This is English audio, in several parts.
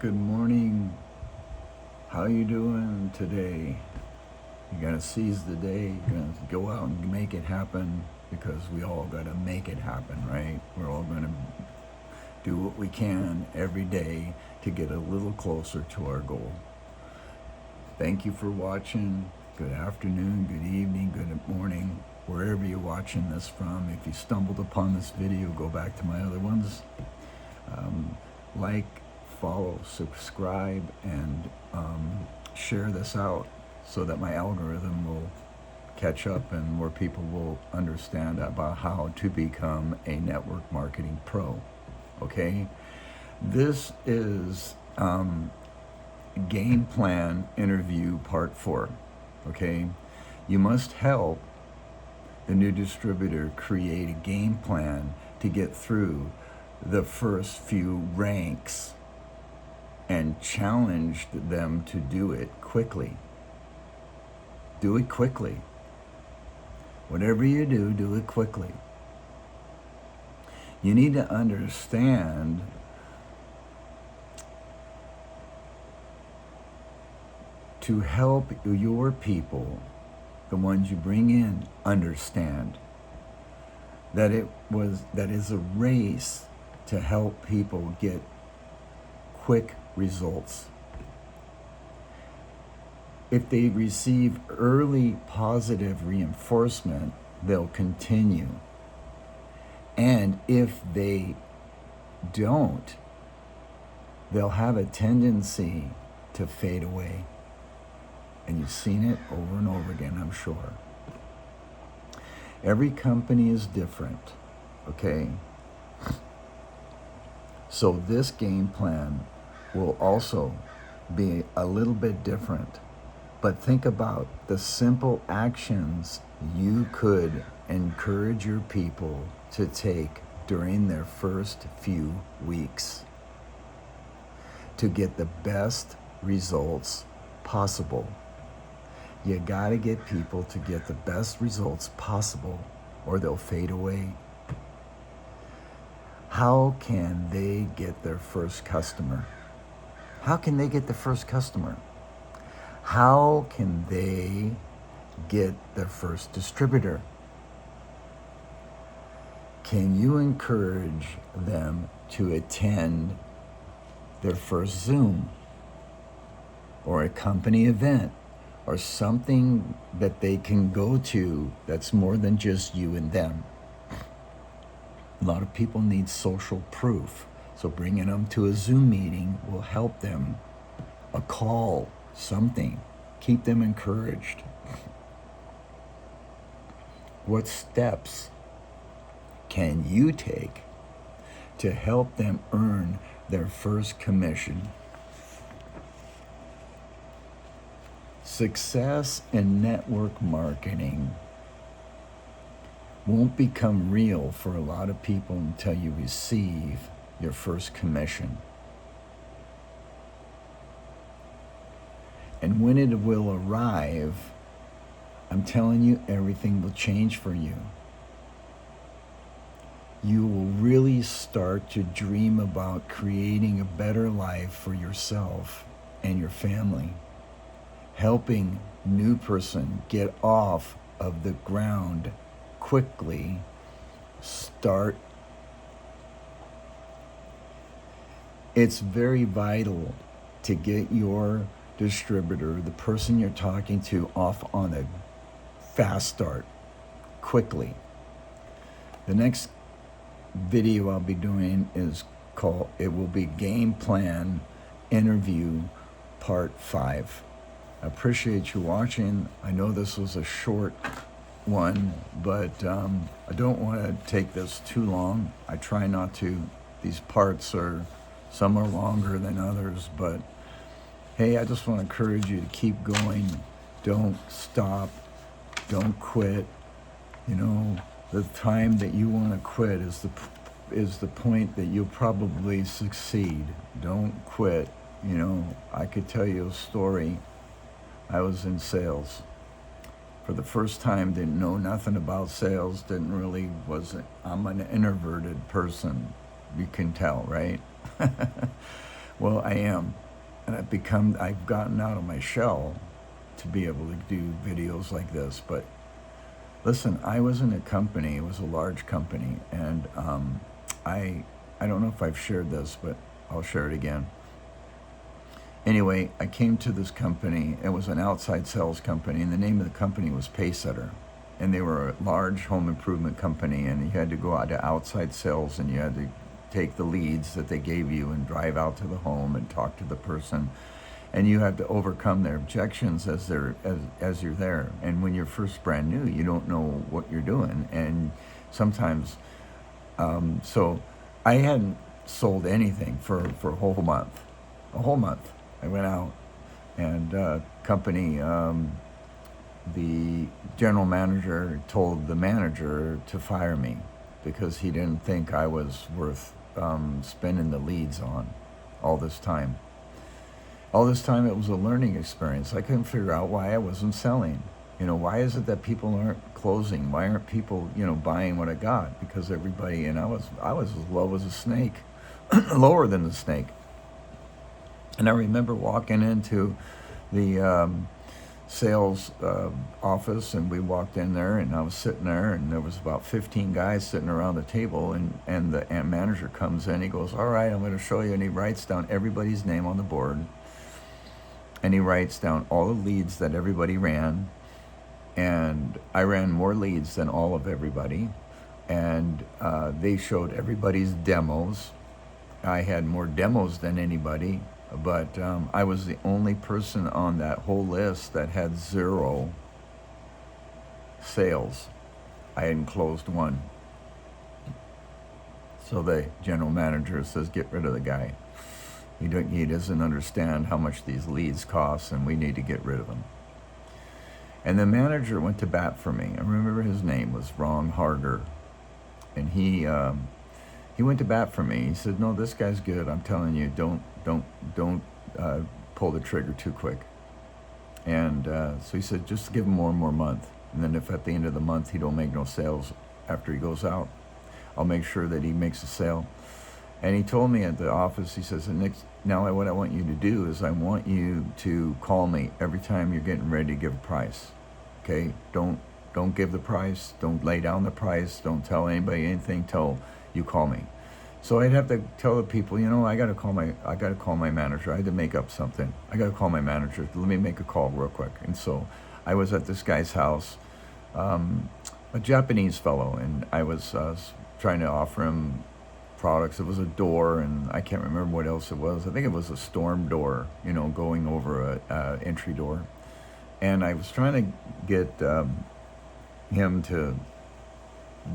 Good morning. How you doing today? You gotta seize the day. You're gonna go out and make it happen, because we all gotta make it happen, right? We're all gonna do what we can every day to get a little closer to our goal. Thank you for watching. Good afternoon, good evening, good morning, wherever you're watching this from. If you stumbled upon this video, go back to my other ones. Like, follow, subscribe, and share this out so that my algorithm will catch up and more people will understand about how to become a network marketing pro. Okay, this is game plan interview part 4. Okay, you must help the new distributor create a game plan to get through the first few ranks and challenge them to do it quickly. Do it quickly. Whatever you do, do it quickly. You need to understand to help your people, the ones you bring in, understand that that is a race to help people get quick results. If they receive early positive reinforcement, they'll continue. And if they don't, they'll have a tendency to fade away. And you've seen it over and over again, I'm sure. Every company is different, okay? So this game plan will also be a little bit different. But think about the simple actions you could encourage your people to take during their first few weeks to get the best results possible. You gotta get people to get the best results possible, or they'll fade away. How can they get their first customer? How can they get the first customer? How can they get their first distributor? Can you encourage them to attend their first Zoom or a company event or something that they can go to that's more than just you and them? A lot of people need social proof, so bringing them to a Zoom meeting will help them. A call, something. Keep them encouraged. What steps can you take to help them earn their first commission? Success in network marketing won't become real for a lot of people until you receive your first commission. And when it will arrive, I'm telling you, everything will change for you. You will really start to dream about creating a better life for yourself and your family, helping a new person get off of the ground quickly, start. It's very vital to get your distributor, the person you're talking to, off on a fast start, quickly. The next video I'll be doing is called, it will be Game Plan Interview Part 5. I appreciate you watching. I know this was a short one, but I don't want to take this too long. I try not to. These parts some are longer than others, but hey, I just want to encourage you to keep going. Don't stop. Don't quit. You know, the time that you want to quit is the point that you'll probably succeed. Don't quit. You know, I could tell you a story. I was in sales. For the first time, didn't know nothing about sales, I'm an introverted person. You can tell, right? Well, I am. And I've gotten out of my shell to be able to do videos like this. But listen, I was in a company, it was a large company, and I don't know if I've shared this, but I'll share it again. Anyway, I came to this company. It was an outside sales company, and the name of the company was Paysetter. And they were a large home improvement company, and you had to go out to outside sales, and you had to take the leads that they gave you and drive out to the home and talk to the person. And you have to overcome their objections as you're there. And when you're first brand new, you don't know what you're doing. And sometimes, so I hadn't sold anything for a whole month. A whole month. I went out, and company, the general manager told the manager to fire me because he didn't think I was worth spending the leads on all this time. All this time it was a learning experience. I couldn't figure out why I wasn't selling. Why is it that people aren't closing? Why aren't people, buying what I got? Because everybody, and I was as low as a snake, lower than the snake. And I remember walking into the sales office, and we walked in there, and I was sitting there, and there was about 15 guys sitting around the table, and the manager comes in. He goes, "All right, I'm going to show you," and he writes down everybody's name on the board, and he writes down all the leads that everybody ran, and I ran more leads than all of everybody, and they showed everybody's demos. I had more demos than anybody, but I was the only person on that whole list that had 0 sales. I hadn't closed one. So the general manager says, "Get rid of the guy. He doesn't understand how much these leads cost, and we need to get rid of him." And the manager went to bat for me. I remember his name was Ron Harder, and he went to bat for me. He said, "No, this guy's good. I'm telling you, don't pull the trigger too quick." And so he said, "Just give him one more month, and then if at the end of the month he don't make no sales after he goes out, I'll make sure that he makes a sale." And he told me at the office, he says, "Now what I want you to do is I want you to call me every time you're getting ready to give a price. Okay? Don't give the price. Don't lay down the price. Don't tell anybody anything till you call me." So I'd have to tell the people, I got to call my manager. I had to make up something. I got to call my manager. Let me make a call real quick. And so I was at this guy's house, a Japanese fellow, and I was trying to offer him products. It was a door, and I can't remember what else it was. I think it was a storm door, going over a entry door. And I was trying to get him to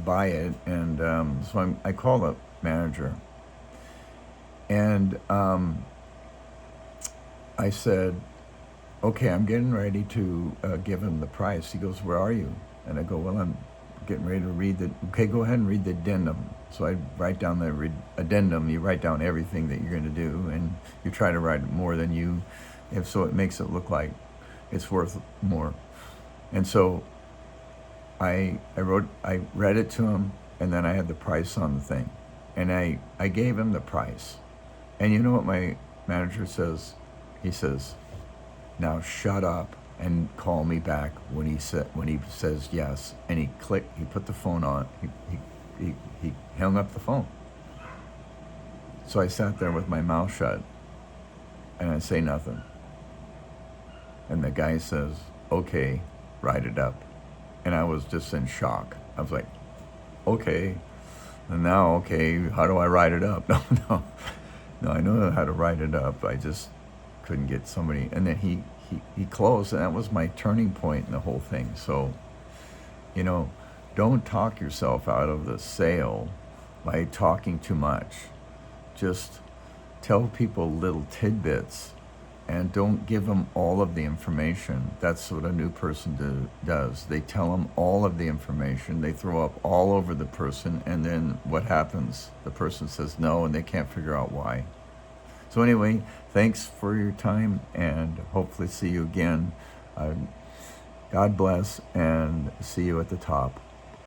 buy it, and so I called up manager, and I said, "Okay, I'm getting ready to give him the price." He goes, "Where are you?" And I go, "Well, I'm getting ready to read okay, go ahead and read the addendum." So I write down the addendum. You write down everything that you're going to do, and you try to write more than you, so it makes it look like it's worth more. And so I read it to him, and then I had the price on the thing. And I gave him the price. And you know what my manager says? He says, "Now shut up and call me back when he says yes." And he put the phone on. He hung up the phone. So I sat there with my mouth shut, and I say nothing. And the guy says, "Okay, write it up." And I was just in shock. I was like, "Okay. And now, okay, how do I write it up?" No, I know how to write it up. I just couldn't get somebody. And then he closed, and that was my turning point in the whole thing. So, don't talk yourself out of the sale by talking too much. Just tell people little tidbits, and don't give them all of the information. That's what a new person does. They tell them all of the information. They throw up all over the person, and then what happens? The person says no, and they can't figure out why. So anyway, thanks for your time, and hopefully see you again. God bless, and see you at the top.